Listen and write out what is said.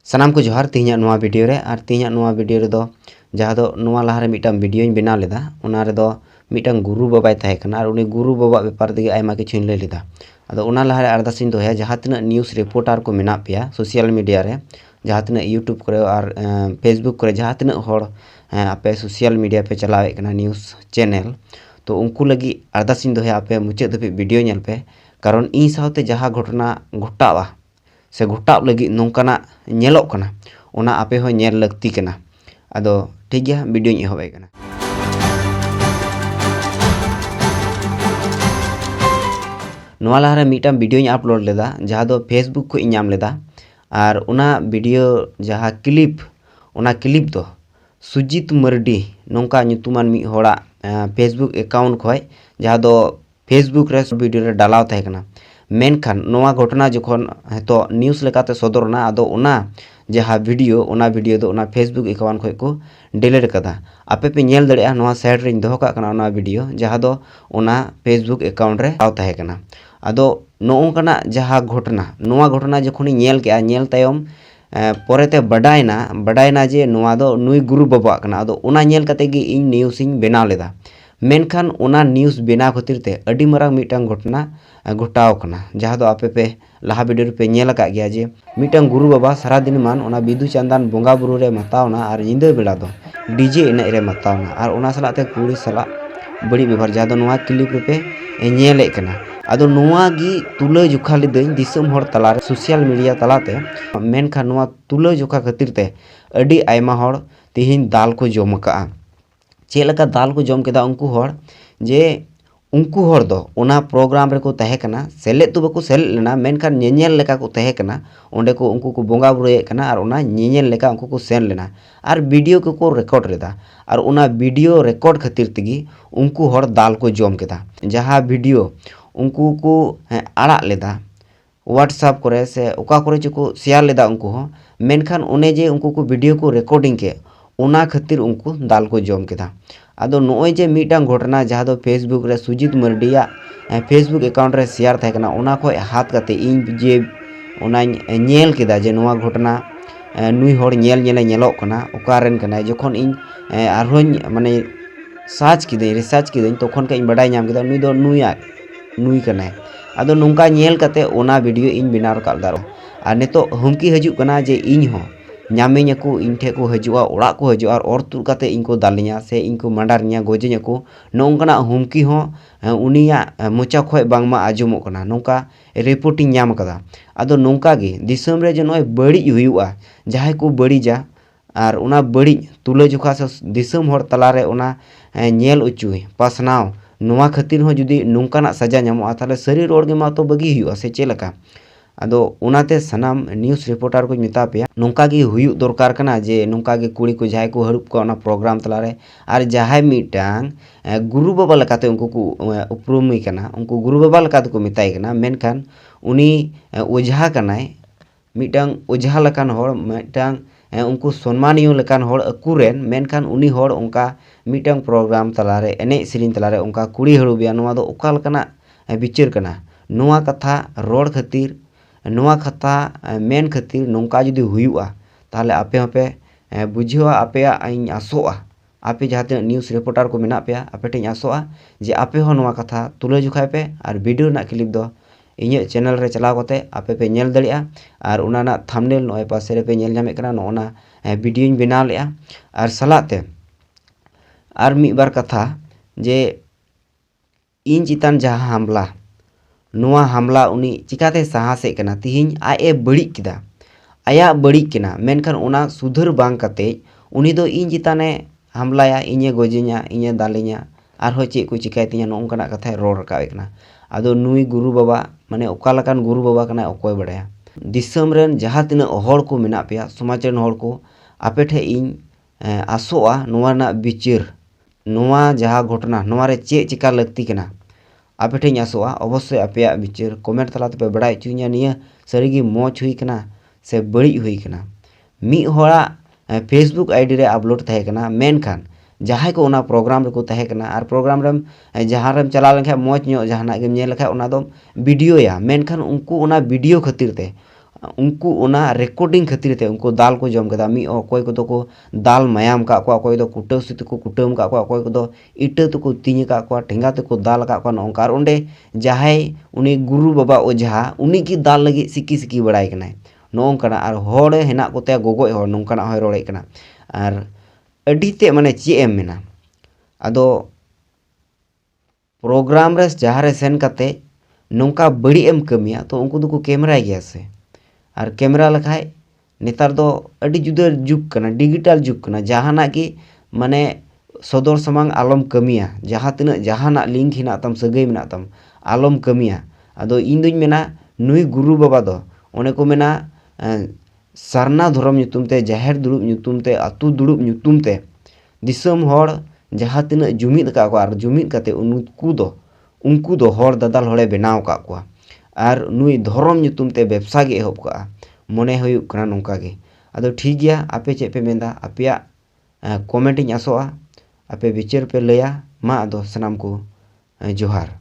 सानाम को जोहार तीन नोआ वीडियो रे और तीन नोआ वीडियो रे दो जहाँ दो नोआ लहारे मिटन वीडियो बना लेदा उना रे दो मिटन गुरु बाबाय तहे कना और उनी गुरु बाबा बेपार दिगे आयमा किछु लay लेदा अदो उना लहारे अरदासिन दोया जहाँ तिना न्यूज़ रिपोर्टर को मेना पेया सोशल मीडिया रे जहाँ तिना यूट्यूब करे और फेसबुक करे जहाँ तिना हर आपे सोशल मीडिया पे चलावे कना न्यूज़ चैनल तो उनको लगी अरदासिन दोया आपे मुचाद धाबी वीडियो नेल पे कारण इन सावते जहाँ घटना घटावा से घटाव लगी नौकाना नेलोक कना ओना आपे हो नेल लगती कना अदो ठीक गया वीडियो एहबे कना। नोआ लहारे मिटन वीडियो अपलोड लेदा जहाँ दो फेसबुक को नाम लेदा और उना वीडियो जहाँ क्लिप दो सुजीत मर्डी नौका नुतुमान मी होड़ा फेसबुक अकाउंट खोय जहाँ दो फेसबुक रे वीडियो रे डालाव तहे कना मेनखान नोआ घटना जखन तो न्यूज़ लेकाते सदरना आदो उना जहाँ वीडियो दो उना फेसबुक अकाउंट खोय को डिलीट कदा आपे पे नेल दड़िया नोआ साइड रे दोहो का कना उना वीडियो जहाँ दो उना फेसबुक अकाउंट रे आव तहे कना अदो नोंकना जहाँ घटना जखन नेल के नेल तायम परेते बडायना जे नोआ दो नुई गुरु बाबा कना अदो उना नेल कते गे इन न्यूज़ इन बनाव लेदा मेनखान उना न्यूज़ बनाव खातिर ते अडी मारांग मिटन घटना घटाव कना जहाँ दो आपे पे लहा वीडियो पे नेल का गया जे मिटन गुरु बाबा सारा दिन मान उना बिदु चांदान बोंगा बुरु रे मतावना और निंदा बेला दो डीजे एने रे मतावना और उना सलाते कुड़ी सला बड़ी व्यवहार जहाँ दो नोआ क्लिप रे पे नेले कना अदो नोआ गी तुला जोखा लेदኝ दिसम हर तलारे सोशल मीडिया तलाते मेनखान नोआ तुला जोखा खातिर ते अडी आयमा हर तिहिन दाल को जम का चेलका दाल को जम केदा उनको हर जे उनको हर दो उना प्रोग्राम रे को तहे कना सेलेद तो बको सेलेद लेना मेनखान नेनेल लेका को तहे कना ओंडे को उनको को बोंगा बुरे कना और उना नेनेल लेका उनको को सेन लेना और वीडियो को रिकॉर्ड लेदा और उना वीडियो रिकॉर्ड खातिर तगी उनको हर दाल को जम केदा जहाँ वीडियो उनको को आड़ा लेदा व्हाट्सएप करे से ओका करे चको शेयर लेदा उनको हो मेनखान उन्हें जे उनको को वीडियो को रिकॉर्डिंग के उना खातिर उनको दाल को जम केदा अदो नोय जे मिटन घटना जहाँ दो फेसबुक रे सुजीत मर्डिया फेसबुक अकाउंट रे शेयर थे कना उना खोय हाथ कते इन जे उना नेल केदा जे नोआ घटना नुई हर नेलोक कना ओकारेन कना जखन इन आरोन माने रिसर्च किदኝ तखन के इन बडाय नाम केदा नुई दो नुई कना अदो नोंका नेल कते ओना वीडियो इन बिना रकाब दारो और नितो हुमकी हजू कना जे इन हो नामिङ को इन ठे को हजुआ ओड़ा को हजुआ और तुर कते इनको दालिया से इनको मंडारिया गोजिङ को नोंकना हुमकी हो उनिया मोचा खोय बांगमा आजमो कना नोंका रिपोर्टिंग नाम कदा अदो नोंका गे दिसम रे जे नोय बड़ी हुयुआ जहाय को बड़ीजा और उना बड़ी तुला जोखा से दिसम हर तलारे उना नेल उचुई पासनाव नोआ खातिर हो जुदी नोंकाना सजा नामो ताले सरी रोड गे मा तो बगी हुयुआ से चेलका अदो उनाते सनाम न्यूज़ रिपोर्टर को मिता पे नोंका गे हुयु दरकार कना जे नोंका गे कुड़ी को जाय को हरुप को प्रोग्राम तलारे और जहाय मिटांग गुरु बाबा लकाते उनको को उपरुमी कना उनको गुरु बाबा लकाते को मिताय कना मेनखान उनी ओझा कनाय मिटांग ओझा लकान हर मिटांग उनको सम्मानियो लकान हर अकुरेन मेनखान उनी हर उनका मिटांग प्रोग्राम तलारे एने सिरिन तलारे उनका कुड़ी हरुबिया नोआ दो ओका लकाना बिचार कना नोआ कथा रोड खातिर नोआ कथा मेन खातिर नौका जुदी हुयुआ ताले आपे हपे बुझेवा आपे इन आसोआ आपे जहाँ न्यूज़ रिपोर्टर को मेना पे आपे टेन आसोआ जे आपे हो नोआ कथा तुला जुखाय पे और वीडियो ना क्लिप दो इᱧ चैनल रे चलाव कते आपे पे नेल दड़िया और उना ना थंबनेल नोय पासे रे पे नेल नामे कना नोना वीडियो इन बनाव लेआ और सलाते और मी बार कथा जे इन चितान जहाँ हमला नोआ हमला उनी चिकाते साहसे कना तिहिन आए बड़ी किदा आया बड़ी किना मेनखान उना सुधर बांग कते उनी दो इन चिताने हमलाया इñे गोजिñा इñे दालिñा और हो चे को चिकायतिñा नोंकना कथा रोड रकावे कना अदो नुई गुरु बाबा माने ओका लकान गुरु बाबा कना ओकोय बड़ाया दिसम रेन जहाँ तिना हर को मेना पेया समाज रेन हर को आपे ठे इन आसोआ नोआ ना बिचार नोआ जहाँ घटना नोआ रे चे चिका लगती कना आपे ठे आसोआ अवश्य आपे बिचार कमेंट तला पे बड़ा चुनिया निया सरीगी मौज हुई कना से बड़ी हुई कना मी होड़ा फेसबुक आईडी रे अपलोड तहे कना मेनखान जहाँ को उना प्रोग्राम रे को तहे कना और प्रोग्राम रेम जहाँ रेम चला लेखा मौज नो जहाना गेम नेल लेखा उना दो वीडियो या मेनखान उनको उना वीडियो खातिर ते उनको ओना रेकॉर्डिंग खातिर ते उनको दाल को जम कदा मी अकोय को को दाल मायाम का को अकोय दो कुटाव सित को कुटाम का को अकोय को दो इटा तो को तीन का को ठेंगा तो को दाल का को नोंकार ओंडे जहाय उनी गुरु बाबा ओझा उनी की दाल लगी सिकी सिकी बड़ाय कना नोंकना आर होड़ हेना कोते गोगोय होड़ नोंकना होय रोड़े कना आर अडीते माने चे एम मेना आदो प्रोग्राम रे जहाँ रे सेन कते नोंका बड़ी एम कमिया तो उनको दो को कैमरा गया से और कैमरा लखाय नेतार दो अड़ी जुदा जुग कना डिजिटल जुग कना जहाना की माने सदर समांग आलम कमिया जहाँ तिना जहाना लिंक हिना तम सगै मेना तम आलम कमिया आदो इन दुई मेना नुई गुरु बाबा दो ओने को मेना सरना धर्म ᱧᱩᱛᱩᱢ ते जाहेर दुड़ुब ᱧᱩᱛᱩᱢ ते अतु दुड़ुब ᱧᱩᱛᱩᱢ ते दिसम होड़ जहाँ तिना जुमिद का को आर जुमिद काते उनको दो होड़ दादाल होड़े बनाव का को आर नुई धर्म ᱧᱩᱛᱩᱢ ते व्यवसा गे एहब का मने हुयुग कना नोंका गे आदो ठीक गया आपे चे पे मेंदा आपेया कमेंट इन आसोआ आपे विचार पे लया मा आदो सनाम को जोहार।